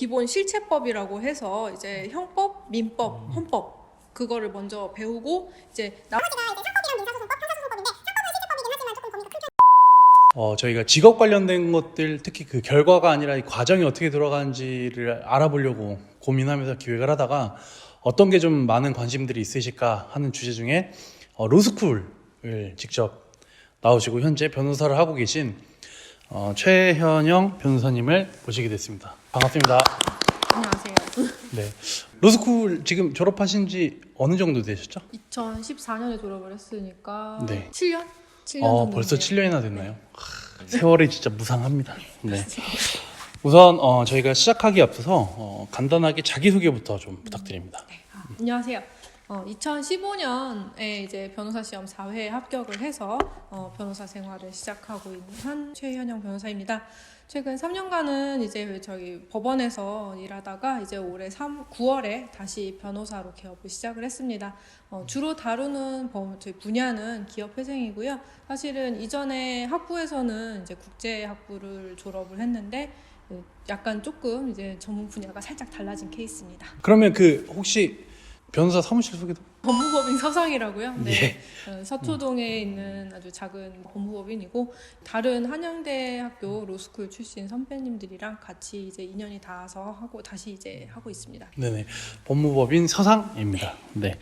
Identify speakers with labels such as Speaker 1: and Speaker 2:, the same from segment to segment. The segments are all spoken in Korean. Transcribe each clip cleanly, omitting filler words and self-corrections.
Speaker 1: 기본 실체법이라고 해서 이제 형법, 민법, 헌법 그거를 먼저 배우고 이제
Speaker 2: 저희가 직업 관련된 것들, 특히 그 결과가 아니라 이 과정이 어떻게 들어가는지를 알아보려고 고민하면서 기획을 하다가 어떤 게 좀 많은 관심들이 있으실까 하는 주제 중에 로스쿨을 직접 나오시고 현재 변호사를 하고 계신 최현영 변호사님을 모시게 됐습니다. 반갑습니다.
Speaker 1: 안녕하세요.
Speaker 2: 네, 로스쿨 지금 졸업하신 지 어느 정도 되셨죠?
Speaker 1: 2014년에 졸업을 했으니까
Speaker 2: 네.
Speaker 1: 7년? 7년 정도
Speaker 2: 벌써
Speaker 1: 됐네요.
Speaker 2: 7년이나 됐나요? 세월이 진짜 무상합니다. 네. 우선 저희가 시작하기 앞서서 간단하게 자기소개부터 좀 부탁드립니다.
Speaker 1: 네. 안녕하세요. 2015년에 이제 변호사 시험 4회 합격을 해서 변호사 생활을 시작하고 있는 최현영 변호사입니다. 최근 3년간은 이제 저희 법원에서 일하다가 이제 올해 9월에 다시 변호사로 개업을 시작을 했습니다. 주로 다루는 저희 분야는 기업회생이고요. 사실은 이전에 학부에서는 이제 국제학부를 졸업을 했는데 약간 조금 이제 전문 분야가 살짝 달라진 케이스입니다.
Speaker 2: 그러면 혹시 변호사 사무실 소개도?
Speaker 1: 법무법인 서상이라고요. 네.
Speaker 2: 예.
Speaker 1: 서초동에 있는 아주 작은 법무법인이고 다른 한양대학교 로스쿨 출신 선배님들이랑 같이 이제 인연이 닿아서 다시 이제 하고 있습니다.
Speaker 2: 네네. 법무법인 서상입니다. 네.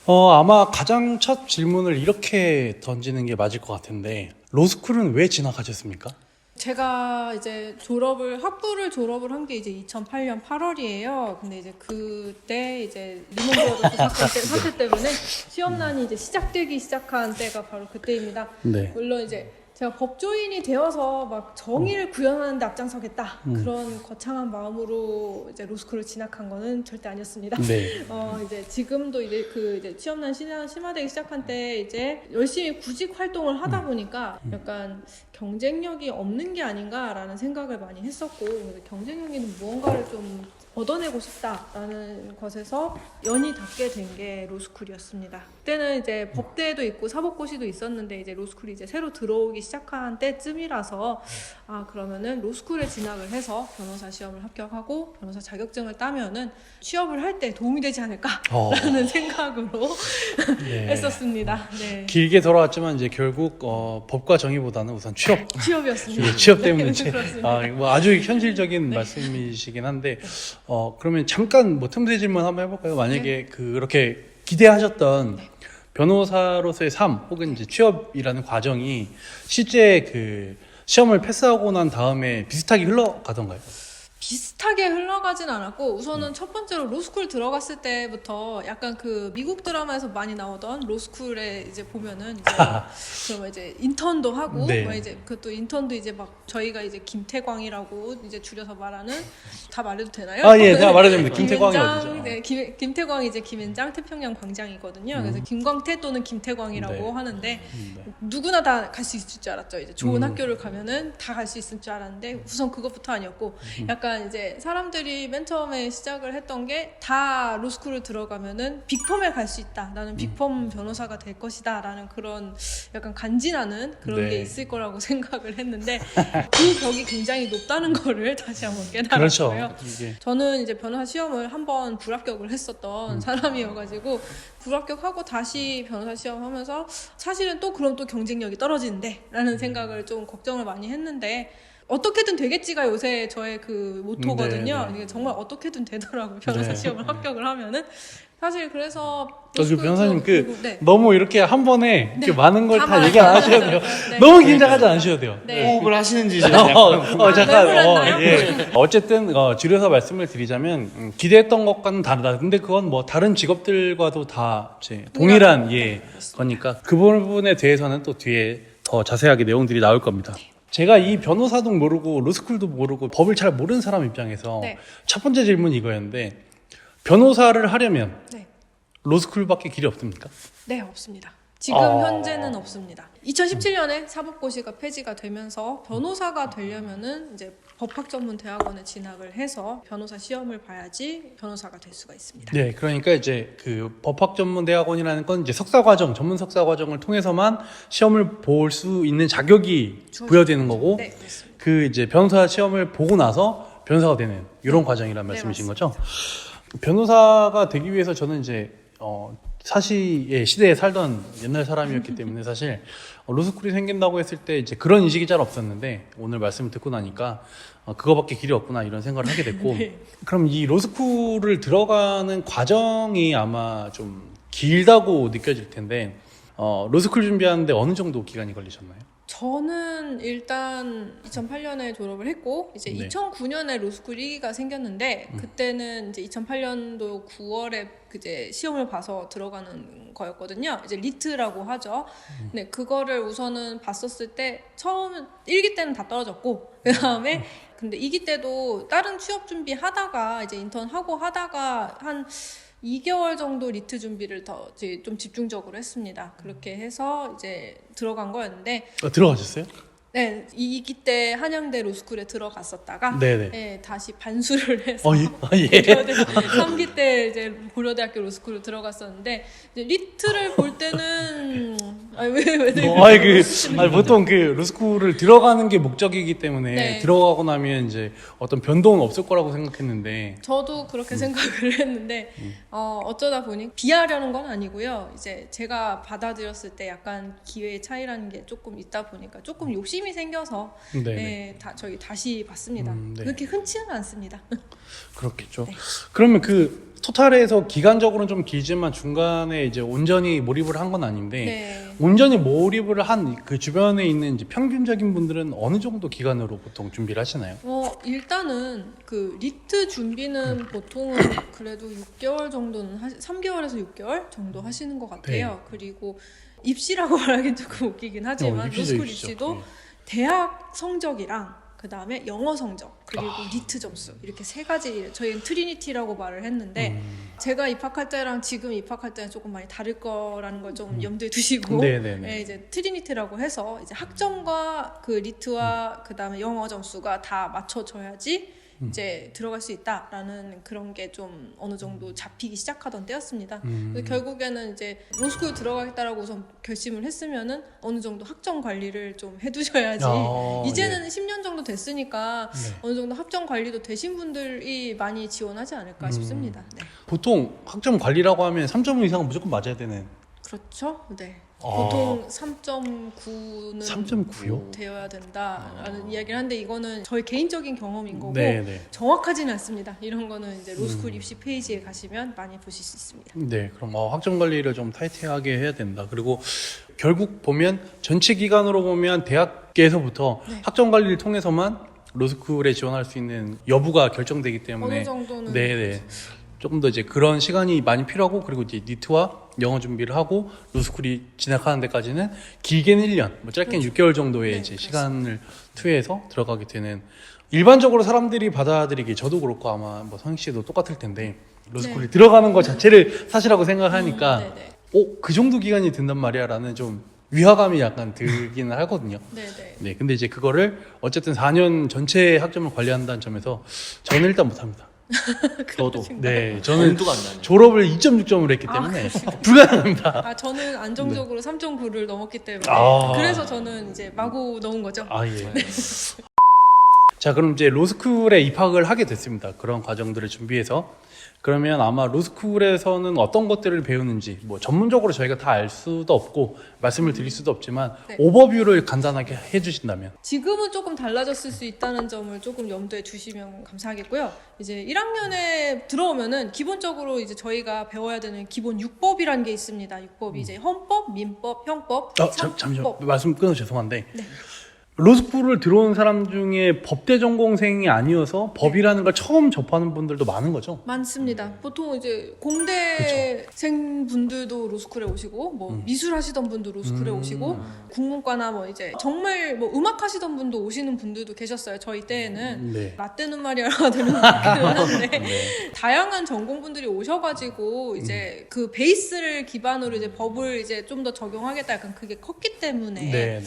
Speaker 2: 아마 가장 첫 질문을 이렇게 던지는 게 맞을 것 같은데 로스쿨은 왜 진학하셨습니까?
Speaker 1: 제가 이제 학부를 졸업을 한 게 이제 2008년 8월이에요. 근데 이제 그때 이제 리먼 브러더스 사태 때문에 시험난이 이제 시작한 때가 바로 그때입니다.
Speaker 2: 네.
Speaker 1: 물론 이제 제가 법조인이 되어서 막 정의를 구현하는데 앞장서겠다 그런 거창한 마음으로 이제 로스쿨을 진학한 거는 절대 아니었습니다.
Speaker 2: 네.
Speaker 1: 이제 지금도 이제 시험난 심화되기 시작한 때 이제 열심히 구직 활동을 하다 보니까 약간 경쟁력이 없는 게 아닌가라는 생각을 많이 했었고 경쟁력 있는 무언가를 좀 얻어내고 싶다라는 것에서 연이 닿게 된 게 로스쿨이었습니다. 그때는 이제 법대도 있고 사법고시도 있었는데 이제 로스쿨이 이제 새로 들어오기 시작한 때쯤이라서 그러면은 로스쿨에 진학을 해서 변호사 시험을 합격하고 변호사 자격증을 따면은 취업을 할 때 도움이 되지 않을까라는 생각으로
Speaker 2: 네.
Speaker 1: 했었습니다. 네.
Speaker 2: 길게 돌아왔지만 이제 결국 법과 정의보다는 우선
Speaker 1: 취업이었습니다.
Speaker 2: 예, 취업 때문에
Speaker 1: 네, 그렇습니다.
Speaker 2: 뭐 아주 현실적인 말씀이시긴 한데 그러면 잠깐 틈새 질문 한번 해볼까요? 만약에 그렇게 기대하셨던 변호사로서의 삶 혹은 이제 취업이라는 과정이 실제 시험을 패스하고 난 다음에 비슷하게 흘러가던가요?
Speaker 1: 비슷하게 흘러가진 않았고 우선은 첫 번째로 로스쿨 들어갔을 때부터 약간 미국 드라마에서 많이 나오던 로스쿨에 이제 보면은 이제 그러면 이제 인턴도 하고
Speaker 2: 네.
Speaker 1: 뭐 이제 그것도 인턴도 이제 막 저희가 이제 김태광이라고 이제 줄여서 말하는 다 말해도 되나요?
Speaker 2: 예, 다 말해도 됩니다. 김태광이 어디죠?
Speaker 1: 네, 김태광이 이제 김앤장 태평양 광장이거든요. 그래서 김광태 또는 김태광이라고
Speaker 2: 네.
Speaker 1: 하는데 누구나 다 갈 수 있을 줄 알았죠. 이제 좋은 학교를 가면은 다 갈 수 있을 줄 알았는데 우선 그것부터 아니었고 약간 이제 사람들이 맨 처음에 시작을 했던 게 다 로스쿨을 들어가면은 빅펌에 갈 수 있다. 나는 빅펌 변호사가 될 것이다. 라는 그런 약간 간지나는 그런
Speaker 2: 네.
Speaker 1: 게 있을 거라고 생각을 했는데 그 벽이 굉장히 높다는 거를 다시 한번 깨달았고요.
Speaker 2: 그렇죠. 이게
Speaker 1: 저는 이제 변호사 시험을 한번 불합격을 했었던 사람이어가지고 불합격하고 다시 변호사 시험 하면서 사실은 그럼 또 경쟁력이 떨어지는데 라는 생각을 좀 걱정을 많이 했는데 어떻게든 되겠지가 요새 저의 모토거든요.
Speaker 2: 네.
Speaker 1: 이게 정말 어떻게든 되더라고요. 변호사
Speaker 2: 네.
Speaker 1: 시험을 합격을 하면은 사실 그래서
Speaker 2: 변호사님
Speaker 1: 네.
Speaker 2: 너무 이렇게 한 번에 이렇게 많은 걸
Speaker 1: 다
Speaker 2: 다 얘기 안 하셔도 돼요.
Speaker 1: 네.
Speaker 2: 너무 긴장하지 않으셔도 돼요.
Speaker 1: 네.
Speaker 3: 호흡을 하시는지 제가
Speaker 2: 잠깐.
Speaker 1: 놀랐나요?
Speaker 2: 예. 어쨌든 줄여서 말씀을 드리자면 기대했던 것과는 다르다. 근데 그건 뭐 다른 직업들과도 다 이제 동일한 거니까 그 부분에 대해서는 또 뒤에 더 자세하게 내용들이 나올 겁니다. 제가 이 변호사도 모르고 로스쿨도 모르고 법을 잘 모르는 사람 입장에서
Speaker 1: 네.
Speaker 2: 첫 번째 질문이 이거였는데 변호사를 하려면
Speaker 1: 네.
Speaker 2: 로스쿨밖에 길이 없습니까?
Speaker 1: 네, 없습니다. 지금 현재는 없습니다. 2017년에 사법고시가 폐지가 되면서 변호사가 되려면은 이제 법학전문대학원에 진학을 해서 변호사 시험을 봐야지 변호사가 될 수가 있습니다.
Speaker 2: 네, 그러니까 이제 법학전문대학원이라는 건 이제 석사과정, 전문 석사과정을 통해서만 시험을 볼 수 있는 자격이 부여되는 거고,
Speaker 1: 네, 그렇습니다.
Speaker 2: 이제 변호사 시험을 보고 나서 변호사가 되는 이런 과정이란
Speaker 1: 네,
Speaker 2: 말씀이신 거죠? 변호사가 되기 위해서 저는 이제 사시의 시대에 살던 옛날 사람이었기 때문에 사실 로스쿨이 생긴다고 했을 때 이제 그런 인식이 잘 없었는데 오늘 말씀을 듣고 나니까 그거밖에 길이 없구나 이런 생각을 하게 됐고
Speaker 1: 네.
Speaker 2: 그럼 이 로스쿨을 들어가는 과정이 아마 좀 길다고 느껴질 텐데 로스쿨 준비하는데 어느 정도 기간이 걸리셨나요?
Speaker 1: 저는 일단 2008년에 졸업을 했고 이제
Speaker 2: 네.
Speaker 1: 2009년에 로스쿨 1기가 생겼는데 그때는 이제 2008년도 9월에 이제 시험을 봐서 들어가는 거였거든요. 이제 리트라고 하죠. 네, 그거를 우선은 봤었을 때 처음 1기 때는 다 떨어졌고 그다음에 근데 2기 때도 다른 취업 준비 하다가 이제 인턴 하고 하다가 한 2개월 정도 리트 준비를 더 이제 좀 집중적으로 했습니다. 그렇게 해서 이제 들어간 거였는데
Speaker 2: 들어가셨어요?
Speaker 1: 네, 2기 때 한양대 로스쿨에 들어갔었다가
Speaker 2: 네네.
Speaker 1: 네, 다시 반수를 해서
Speaker 2: 예.
Speaker 1: 3기 때 이제 고려대학교 로스쿨로 들어갔었는데 이제 리트를 볼 때는
Speaker 2: 보통 그 로스쿨을 들어가는 게 목적이기 때문에
Speaker 1: 네.
Speaker 2: 들어가고 나면 이제 어떤 변동은 없을 거라고 생각했는데
Speaker 1: 저도 그렇게 생각을 했는데 어쩌다 보니 비하려는 건 아니고요. 이제 제가 받아들였을 때 약간 기회의 차이라는 게 조금 있다 보니까 조금 욕심이 생겨서 네, 저희 다시 봤습니다.
Speaker 2: 네.
Speaker 1: 그렇게 흔치는 않습니다.
Speaker 2: 그렇겠죠.
Speaker 1: 네.
Speaker 2: 그러면 그 토탈에서 기간적으로는 좀 길지만 중간에 이제 온전히 몰입을 한 건 아닌데
Speaker 1: 네.
Speaker 2: 온전히 몰입을 한 그 주변에 있는 이제 평균적인 분들은 어느 정도 기간으로 보통 준비를 하시나요?
Speaker 1: 일단은 그 리트 준비는 보통은 그래도 6개월 정도는 3개월에서 6개월 정도 하시는 것 같아요.
Speaker 2: 네.
Speaker 1: 그리고 입시라고 말하긴 조금 웃기긴 하지만
Speaker 2: 입시죠,
Speaker 1: 로스쿨
Speaker 2: 입시죠.
Speaker 1: 입시도
Speaker 2: 네.
Speaker 1: 대학 성적이랑 그 다음에 영어 성적 그리고 리트 점수 이렇게 세 가지 저희는 트리니티라고 말을 했는데 제가 입학할 때랑 지금 입학할 때는 조금 많이 다를 거라는 걸 좀 염두에 두시고
Speaker 2: 네네네.
Speaker 1: 네, 이제 트리니티라고 해서 이제 학점과 그 리트와 그 다음에 영어 점수가 다 맞춰져야지 이제 들어갈 수 있다라는 그런 게 좀 어느 정도 잡히기 시작하던 때였습니다. 그래서 결국에는 이제 로스쿨 들어가겠다라고 우선 결심을 했으면은 어느 정도 학점 관리를 좀 해두셔야지. 이제는 10년 정도 됐으니까
Speaker 2: 네.
Speaker 1: 어느 정도 학점 관리도 되신 분들이 많이 지원하지 않을까 싶습니다. 네.
Speaker 2: 보통 학점 관리라고 하면 3.5 이상은 무조건 맞아야 되는.
Speaker 1: 그렇죠. 네. 보통 3.9는
Speaker 2: 3.9요?
Speaker 1: 되어야 된다라는 이야기를 하는데 이거는 저희 개인적인 경험인 거고
Speaker 2: 네네.
Speaker 1: 정확하지는 않습니다. 이런 거는 이제 로스쿨 입시 페이지에 가시면 많이 보실 수 있습니다.
Speaker 2: 네, 그럼 학점 관리를 좀 타이트하게 해야 된다. 그리고 결국 보면 전체 기간으로 보면 대학에서부터
Speaker 1: 네.
Speaker 2: 학점 관리를 통해서만 로스쿨에 지원할 수 있는 여부가 결정되기 때문에
Speaker 1: 어느 정도는
Speaker 2: 네네. 조금 더 이제 그런 시간이 많이 필요하고 그리고 이제 니트와 영어 준비를 하고 로스쿨이 진학하는 데까지는 길게는 1년, 뭐 짧게는 6개월 정도의
Speaker 1: 네,
Speaker 2: 이제
Speaker 1: 그렇습니다.
Speaker 2: 시간을 투여해서 들어가게 되는 일반적으로 사람들이 받아들이기 저도 그렇고 아마 뭐 성희 씨도 똑같을 텐데 로스쿨에
Speaker 1: 네.
Speaker 2: 들어가는 것 자체를 사실하고 생각하니까
Speaker 1: 네네.
Speaker 2: 그 정도 기간이 든단 말이야라는 좀 위화감이 약간 들기는 하거든요.
Speaker 1: 네네.
Speaker 2: 네, 근데 이제 그거를 어쨌든 4년 전체 학점을 관리한다는 점에서 저는 일단 못합니다.
Speaker 3: 저도.
Speaker 2: 네, 저는
Speaker 3: 엄두가 안 나네요.
Speaker 2: 졸업을 2.6점으로 했기 때문에 불가능합니다.
Speaker 1: 저는 안정적으로 3.9를 넘었기 때문에
Speaker 2: 아.
Speaker 1: 그래서 저는 이제 마구 넣은 거죠.
Speaker 2: 아 예. 자, 그럼 이제 로스쿨에 입학을 하게 됐습니다. 그런 과정들을 준비해서. 그러면 아마 로스쿨에서는 어떤 것들을 배우는지 뭐 전문적으로 저희가 다 알 수도 없고 말씀을 드릴 수도 없지만
Speaker 1: 네.
Speaker 2: 오버뷰를 간단하게 해주신다면.
Speaker 1: 지금은 조금 달라졌을 수 있다는 점을 조금 염두에 두시면 감사하겠고요. 이제 1학년에 들어오면은 기본적으로 이제 저희가 배워야 되는 기본 육법이라는 게 있습니다. 육법이 이제 헌법, 민법, 형법,
Speaker 2: 잠시만
Speaker 1: 상법.
Speaker 2: 말씀 끊어 죄송한데
Speaker 1: 네.
Speaker 2: 로스쿨을 들어온 사람 중에 법대 전공생이 아니어서 법이라는 걸 처음 접하는 분들도 많은 거죠.
Speaker 1: 많습니다. 보통 이제 공대생 분들도 로스쿨에 오시고 뭐 미술 하시던 분도 로스쿨에 오시고 국문과나 뭐 이제 정말 뭐 음악 하시던 분도 오시는 분들도 계셨어요. 저희 때에는
Speaker 2: 네.
Speaker 1: 라떼는 말이야가 되는 것 같기는 한데 다양한 전공분들이 오셔가지고 이제 그 베이스를 기반으로 이제 법을 이제 좀 더 적용하겠다 약간 그게 컸기 때문에
Speaker 2: 네, 네.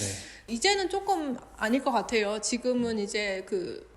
Speaker 1: 이제는 조금 아닐 것 같아요. 지금은 이제 그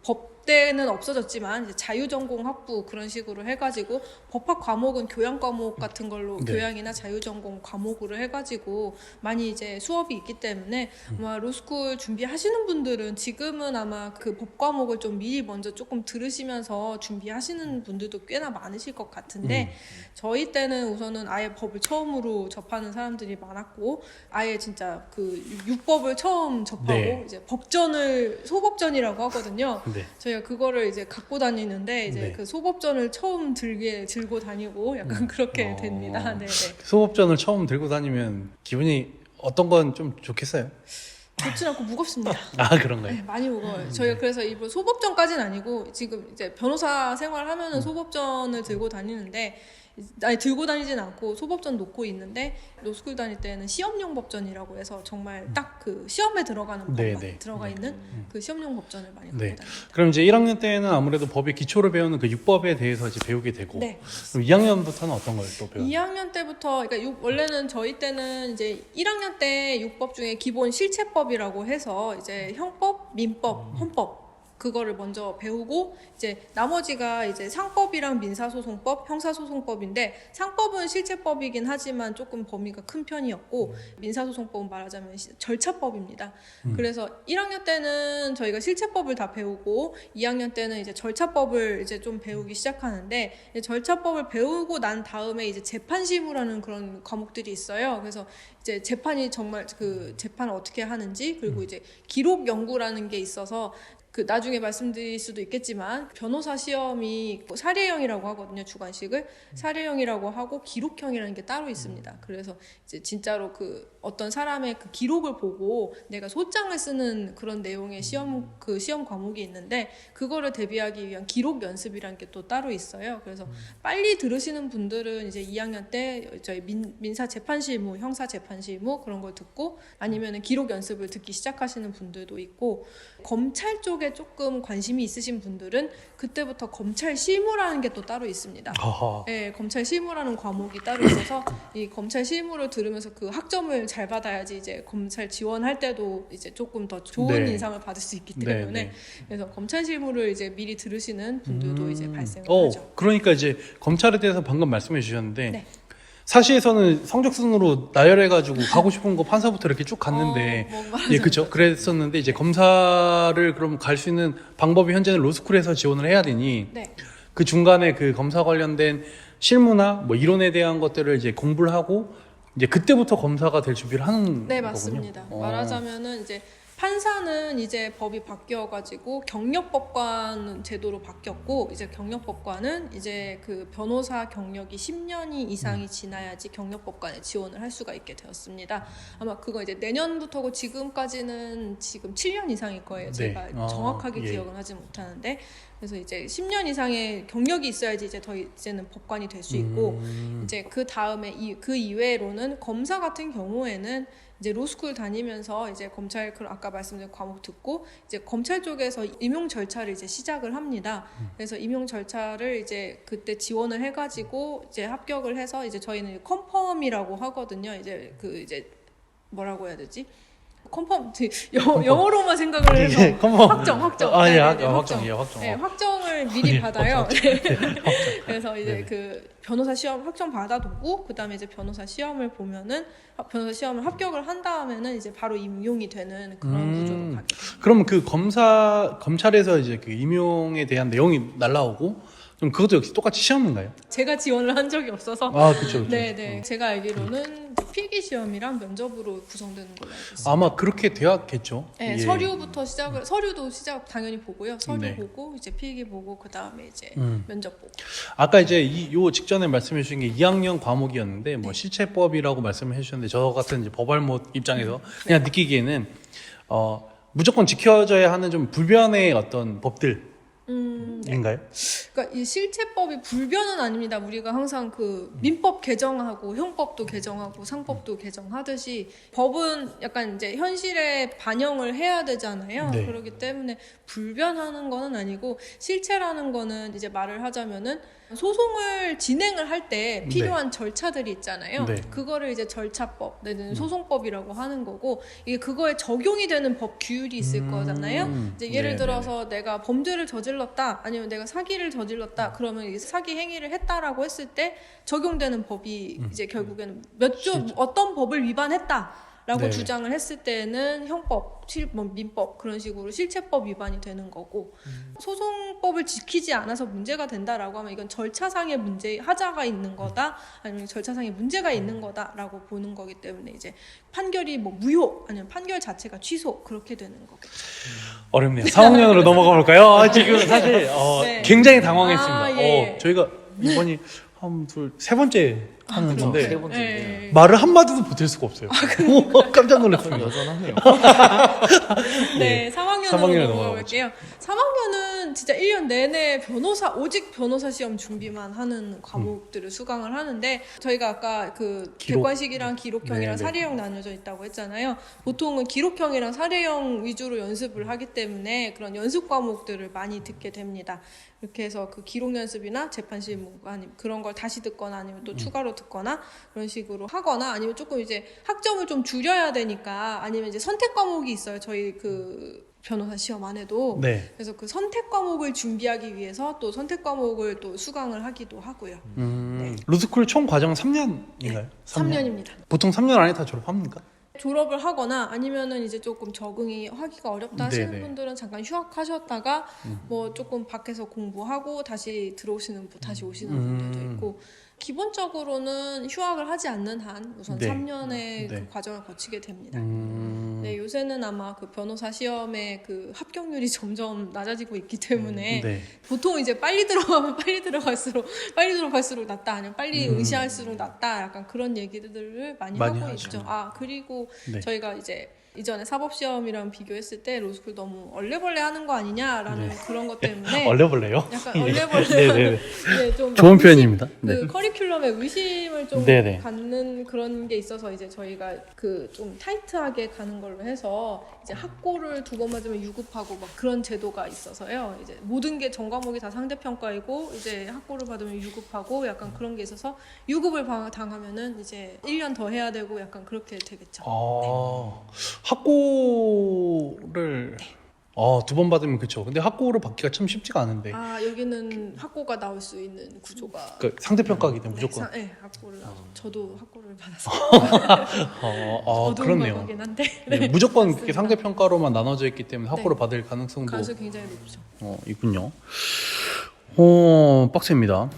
Speaker 1: 법대는 없어졌지만 이제 자유전공 학부 그런 식으로 해가지고 법학 과목은 교양 과목 같은 걸로
Speaker 2: 네.
Speaker 1: 교양이나 자유전공 과목으로 해가지고 많이 이제 수업이 있기 때문에 아마 로스쿨 준비하시는 분들은 지금은 아마 그 법 과목을 좀 미리 먼저 조금 들으시면서 준비하시는 분들도 꽤나 많으실 것 같은데 저희 때는 우선은 아예 법을 처음으로 접하는 사람들이 많았고 아예 진짜 그 육법을 처음 접하고
Speaker 2: 네.
Speaker 1: 이제 법전을 소법전이라고 하거든요.
Speaker 2: 네.
Speaker 1: 저희가 그거를 이제 갖고 다니는데 이제
Speaker 2: 네.
Speaker 1: 그 소법전을 처음 들고 다니고 약간 그렇게 됩니다. 네, 네.
Speaker 2: 소법전을 처음 들고 다니면 기분이 어떤 건 좀 좋겠어요?
Speaker 1: 좋진 않고 무겁습니다.
Speaker 2: 아 그런가요?
Speaker 1: 네, 많이 무거워요. 저희가 그래서 이번 소법전까지는 아니고 지금 이제 변호사 생활하면은 소법전을 들고 다니는데 아니 들고 다니진 않고 소법전 놓고 있는데 로스쿨 다닐 때는 시험용 법전이라고 해서 정말 딱 그 시험에 들어가는
Speaker 2: 네,
Speaker 1: 법만
Speaker 2: 네.
Speaker 1: 들어가 있는 그 시험용 법전을 많이 갖고
Speaker 2: 네.
Speaker 1: 다닙니다.
Speaker 2: 그럼 이제 1학년 때는 아무래도 법의 기초를 배우는 그 육법에 대해서 이제 배우게 되고
Speaker 1: 네.
Speaker 2: 그럼 2학년부터는 어떤 걸 또 배워요?
Speaker 1: 2학년 때부터 그러니까 원래는 저희 때는 이제 1학년 때 육법 중에 기본 실체법이라고 해서 이제 형법, 민법, 헌법 그거를 먼저 배우고 이제 나머지가 이제 상법이랑 민사소송법, 형사소송법인데 상법은 실체법이긴 하지만 조금 범위가 큰 편이었고 민사소송법은 말하자면 절차법입니다. 그래서 1학년 때는 저희가 실체법을 다 배우고 2학년 때는 이제 절차법을 이제 좀 배우기 시작하는데 이제 절차법을 배우고 난 다음에 이제 재판실무라는 그런 과목들이 있어요. 그래서 이제 재판이 정말 그 재판을 어떻게 하는지 그리고 이제 기록 연구라는 게 있어서 그 나중에 말씀드릴 수도 있겠지만 변호사 시험이 사례형이라고 하거든요. 주관식을 사례형이라고 하고 기록형이라는 게 따로 있습니다. 그래서 이제 진짜로 그 어떤 사람의 그 기록을 보고 내가 소장을 쓰는 그런 내용의 시험 그 시험 과목이 있는데 그거를 대비하기 위한 기록 연습이라는 게 또 따로 있어요. 그래서 빨리 들으시는 분들은 이제 2학년 때 저희 민사 재판실무, 형사 재판실무 그런 걸 듣고 아니면은 기록 연습을 듣기 시작하시는 분들도 있고 검찰 쪽에 조금 관심이 있으신 분들은 그때부터 검찰 실무라는 게 또 따로 있습니다.
Speaker 2: 아하.
Speaker 1: 네, 검찰 실무라는 과목이 따로 있어서 이 검찰 실무를 들으면서 그 학점을 잘 받아야지 이제 검찰 지원할 때도 이제 조금 더 좋은
Speaker 2: 네.
Speaker 1: 인상을 받을 수 있기
Speaker 2: 네,
Speaker 1: 때문에
Speaker 2: 네.
Speaker 1: 그래서 검찰 실무를 이제 미리 들으시는 분들도 이제 발생을 하죠.
Speaker 2: 그러니까 이제 검찰에 대해서 방금 말씀해 주셨는데
Speaker 1: 네.
Speaker 2: 사시에서는 성적순으로 나열해가지고 가고 싶은 거 판사부터 이렇게 쭉 갔는데
Speaker 1: 뭔가
Speaker 2: 예, 그렇죠. 그랬었는데 이제 검사를 그럼 갈 수 있는 방법이 현재는 로스쿨에서 지원을 해야 되니
Speaker 1: 네.
Speaker 2: 그 중간에 그 검사 관련된 실무나 뭐 이론에 대한 것들을 이제 공부를 하고 이제 그때부터 검사가 될 준비를 하는
Speaker 1: 네,
Speaker 2: 거군요.
Speaker 1: 맞습니다. 말하자면은 이제 판사는 이제 법이 바뀌어가지고 경력법관 제도로 바뀌었고 이제 경력법관은 이제 그 변호사 경력이 10년이 이상이 지나야지 경력법관에 지원을 할 수가 있게 되었습니다. 아마 그거 이제 내년부터고 지금까지는 지금 7년 이상일 거예요. 제가
Speaker 2: 네.
Speaker 1: 정확하게
Speaker 2: 예.
Speaker 1: 기억은 하지 못하는데 그래서 이제 10년 이상의 경력이 있어야지 이제는 법관이 될 수 있고 이제 그 다음에 그 이외로는 검사 같은 경우에는 이제 로스쿨 다니면서 이제 검찰 그 아까 말씀드린 과목 듣고 이제 검찰 쪽에서 임용 절차를 이제 시작을 합니다. 그래서 임용 절차를 이제 그때 지원을 해가지고 이제 합격을 해서 이제 저희는 컨펌이라고 하거든요. 이제 그 이제 뭐라고 해야 되지? 컨펌 영어로만 생각을 해서
Speaker 2: 예, 컨펌.
Speaker 1: 확정.
Speaker 2: 아, 예,
Speaker 1: 네네네,
Speaker 2: 확정. 예, 확정.
Speaker 1: 네, 확정을 미리
Speaker 2: 예,
Speaker 1: 받아요. 그래서 이제
Speaker 2: 네네.
Speaker 1: 그 변호사 시험 확정 받아두고 그다음에 이제 변호사 시험을 보면은 변호사 시험을 합격을 한 다음에는 이제 바로 임용이 되는 그런 구조로 가게 돼요.
Speaker 2: 그러면 그 검찰에서 이제 그 임용에 대한 내용이 날라오고 그럼 그것도 역시 똑같이 시험인가요?
Speaker 1: 제가 지원을 한 적이 없어서
Speaker 2: 아, 그렇죠.
Speaker 1: 네네 제가 알기로는 필기 시험이랑 면접으로 구성되는 걸로 알고 있습니다.
Speaker 2: 아마 그렇게 되었겠죠.
Speaker 1: 네,
Speaker 2: 예.
Speaker 1: 서류부터 서류도 시작 당연히 보고요. 서류
Speaker 2: 네.
Speaker 1: 보고 이제 필기 보고 그 다음에 이제 면접 보고.
Speaker 2: 아까 이제 요 직전에 말씀해 주신 게 2학년 과목이었는데
Speaker 1: 네.
Speaker 2: 뭐 실체법이라고 말씀을 해주셨는데 저 같은 이제 법알못 입장에서 그냥 느끼기에는 무조건 지켜져야 하는 좀 불변의 어떤 법들 인가요?
Speaker 1: 그러니까 이 실체법이 불변은 아닙니다. 우리가 항상 그 민법 개정하고 형법도 개정하고 상법도 개정하듯이 법은 약간 이제 현실에 반영을 해야 되잖아요.
Speaker 2: 네.
Speaker 1: 그렇기 때문에 불변하는 거는 아니고 실체라는 거는 이제 말을 하자면은 소송을 진행을 할 때 필요한 절차들이 있잖아요.
Speaker 2: 네.
Speaker 1: 그거를 이제 절차법 내지는 소송법이라고 하는 거고 이게 그거에 적용이 되는 법 규율이 있을 거잖아요. 이제 예를
Speaker 2: 네,
Speaker 1: 들어서 내가 범죄를 저질렀다 아니면 내가 사기를 저질렀다 그러면 이게 사기 행위를 했다라고 했을 때 적용되는 법이 이제 결국에는 몇 조 어떤 법을 위반했다 라고
Speaker 2: 네.
Speaker 1: 주장을 했을 때는 형법, 민법 그런 식으로 실체법 위반이 되는 거고 소송법을 지키지 않아서 문제가 된다라고 하면 이건 절차상의 문제 하자가 있는 거다 아니면 절차상의 문제가 있는 거다라고 보는 거기 때문에 이제 판결이 뭐 무효 아니면 판결 자체가 취소 그렇게 되는 거겠죠.
Speaker 2: 어렵네요. 3학년으로 넘어가 볼까요? 지금 사실
Speaker 1: 네.
Speaker 2: 굉장히 당황했습니다.
Speaker 1: 아, 예.
Speaker 2: 저희가 이번이 세 번째 하는 건데
Speaker 3: 세 번째인데요.
Speaker 1: 네.
Speaker 2: 말을 한마디도 보탤 수가 없어요. 깜짝 놀랐어요.
Speaker 3: 여전하네요.
Speaker 1: 네, 3학년으로
Speaker 2: 3학년으로
Speaker 1: 넘어가 볼게요. 3학년은 진짜 1년 내내 오직 변호사 시험 준비만 하는 과목들을 수강을 하는데 저희가 아까 그
Speaker 2: 기록.
Speaker 1: 객관식이랑 기록형이랑
Speaker 2: 네, 네.
Speaker 1: 사례형 나눠져 있다고 했잖아요. 보통은 기록형이랑 사례형 위주로 연습을 하기 때문에 그런 연습 과목들을 많이 듣게 됩니다. 이렇게 해서 그 기록 연습이나 재판 실무 아니면 그런 걸 다시 듣거나 아니면 또 추가로 듣거나 그런 식으로 하거나 아니면 조금 이제 학점을 좀 줄여야 되니까 아니면 이제 선택 과목이 있어요. 저희 그 변호사 시험 안에도.
Speaker 2: 네.
Speaker 1: 그래서 그 선택 과목을 준비하기 위해서 또 선택 과목을 또 수강을 하기도 하고요.
Speaker 2: 로스쿨 총 과정 3년인가요?
Speaker 1: 3년입니다.
Speaker 2: 보통 3년 안에 다 졸업합니까?
Speaker 1: 졸업을 하거나 아니면은 이제 조금 적응이 하기가 어렵다 하시는
Speaker 2: 네네.
Speaker 1: 분들은 잠깐 휴학하셨다가 뭐 조금 밖에서 공부하고 다시 들어오시는 다시 오시는 분들도 있고 기본적으로는 휴학을 하지 않는 한 우선
Speaker 2: 네.
Speaker 1: 3년의
Speaker 2: 네.
Speaker 1: 그 과정을 거치게 됩니다.
Speaker 2: 음.
Speaker 1: 네, 요새는 아마 그 변호사 시험의 그 합격률이 점점 낮아지고 있기 때문에
Speaker 2: 네.
Speaker 1: 보통 이제 빨리 들어가면 빨리 들어갈수록 낫다 아니면 빨리 응시할수록 낫다 약간 그런 얘기들을 많이
Speaker 2: 많이
Speaker 1: 하고
Speaker 2: 하죠.
Speaker 1: 있죠. 아 그리고
Speaker 2: 네.
Speaker 1: 저희가 이제 이전에 사법시험이랑 비교했을 때 로스쿨 너무 얼레벌레 하는 거 아니냐라는 그런 것 때문에
Speaker 2: 얼레벌레요?
Speaker 1: 약간 얼레벌레
Speaker 2: 네네네.
Speaker 1: 네, 좀
Speaker 2: 좋은
Speaker 1: 의심,
Speaker 2: 표현입니다.
Speaker 1: 그
Speaker 2: 네.
Speaker 1: 커리큘럼에 의심을 좀
Speaker 2: 네네.
Speaker 1: 갖는 그런 게 있어서 이제 저희가 그 좀 타이트하게 가는 걸로 해서 이제 학고를 2번 맞으면 유급하고 막 그런 제도가 있어서요. 이제 모든 게 전 과목이 다 상대평가이고 이제 학고를 받으면 유급하고 약간 그런 게 있어서 유급을 당하면은 이제 1년 더 해야 되고 약간 그렇게 되겠죠.
Speaker 2: 학고를 2번 받으면 그쵸. 근데 학고를 받기가 참 쉽지가 않은데.
Speaker 1: 아 여기는 학고가 나올 수 있는 구조가
Speaker 2: 그 상대평가이기 때문에 무조건.
Speaker 1: 네, 학고를 저도 학고를 받아서 어두운
Speaker 2: 그렇네요.
Speaker 1: 과거긴 한데
Speaker 2: 네, 무조건 그게
Speaker 1: 맞습니다.
Speaker 2: 상대평가로만 나눠져 있기 때문에 학고를
Speaker 1: 네.
Speaker 2: 받을 가능성도
Speaker 1: 가능성이 굉장히 높죠.
Speaker 2: 있군요. 빡셉니다.